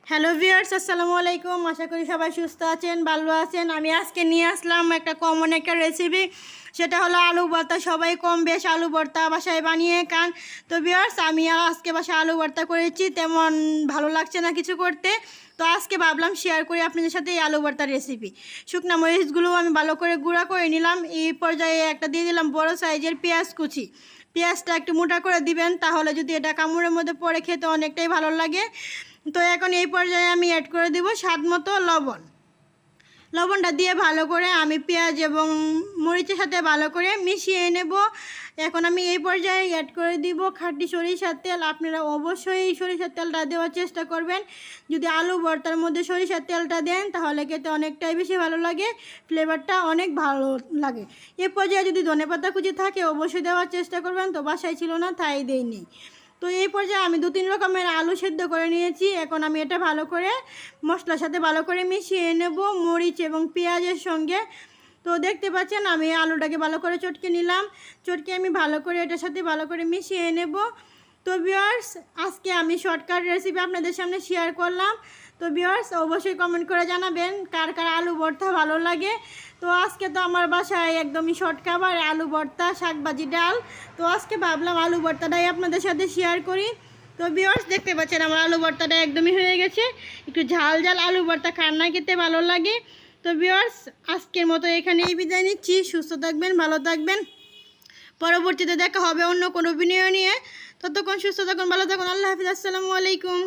Hello viewers, আসসালামু আলাইকুম। আশা করি সবাই সুস্থ আছেন, ভালো আছেন। আমি আজকে নিয়ে আসলাম একটা কমন একটা রেসিপি, সেটা হলো আলু ভর্তা। সবাই কম বেশ আলু ভর্তা বাসায় বানিয়ে খান। তো ভিউয়ার্স, আমি আজকে বাসায় আলু ভর্তা করেছি, তেমন ভালো লাগছে না কিছু করতে। তো আজকে ভাবলাম শেয়ার করি আপনাদের সাথে এই আলু ভর্তার রেসিপি। শুকনা মরিচগুলো আমি ভালো করে গুঁড়া করে নিলাম। এই পর্যায়ে একটা দিয়ে দিলাম বড় সাইজের পেঁয়াজ কুচি। পেঁয়াজটা একটু মোটা করে দিবেন, তাহলে যদি এটা কামড়ের মধ্যে পড়ে খেতে অনেকটাই ভালো লাগে। তো এখন এই পর্যায়ে আমি অ্যাড করে দিব স্বাদ মতো লবণ। লবণটা দিয়ে ভালো করে আমি পেঁয়াজ এবং মরিচের সাথে ভালো করে মিশিয়ে নেব। এখন আমি এই পর্যায়ে অ্যাড করে দিব খাঁটি সরিষার তেল। আপনারা অবশ্যই এই সরিষার তেলটা দেওয়ার চেষ্টা করবেন। যদি আলু ভর্তার মধ্যে সরিষার তেলটা দেন তাহলে খেতে অনেকটাই বেশি ভালো লাগে, ফ্লেভারটা অনেক ভালো লাগে। এ পর্যায়ে যদি ধনেপাতা কুচি থাকে অবশ্যই দেওয়ার চেষ্টা করবেন। তো বাসায় ছিল না তাই দেইনি। তো এই পর্যায়ে আমি 2-3 রকমের আলু সেদ্ধ করে নিয়েছি। এখন আমি এটা ভালো করে মশলার সাথে ভালো করে মিশিয়ে নেব মরিচ এবং পেঁয়াজের সঙ্গে। তো দেখতে পাচ্ছেন আমি আলুটাকে ভালো করে চটকে নিলাম। চটকে আমি ভালো করে এটার সাথে ভালো করে মিশিয়ে নেব। তো ভিউয়ার্স, আজকে আমি শর্টকাট রেসিপি আপনাদের সামনে শেয়ার করলাম। তো ভিউয়ার্স, অবশ্যই কমেন্ট করে জানাবেন কার কার আলু ভর্তা ভালো লাগে। তো আজকে তো আমার বাসায় একদমই শর্ট খাবার আলু ভর্তা, শাকভাজি, ডাল। তো আজকে ভাবলাম আলু ভর্তাটাই আপনাদের সাথে শেয়ার করি। তো ভিউয়ার্স, দেখতে পাচ্ছেন আমার আলু ভর্তাটা একদমই হয়ে গেছে। একটু ঝাল ঝাল আলু ভর্তা খান্না খেতে ভালো লাগে। তো ভিউয়ার্স, আজকের মতো এখানেই বিদায় নিচ্ছি। সুস্থ থাকবেন, ভালো থাকবেন। পরবর্তীতে দেখা হবে অন্য কোনো ভিডিও নিয়ে। ততক্ষণ সুস্থ থাকুন, ভালো থাকুন। আল্লাহ হাফিজ, আসসালামু আলাইকুম।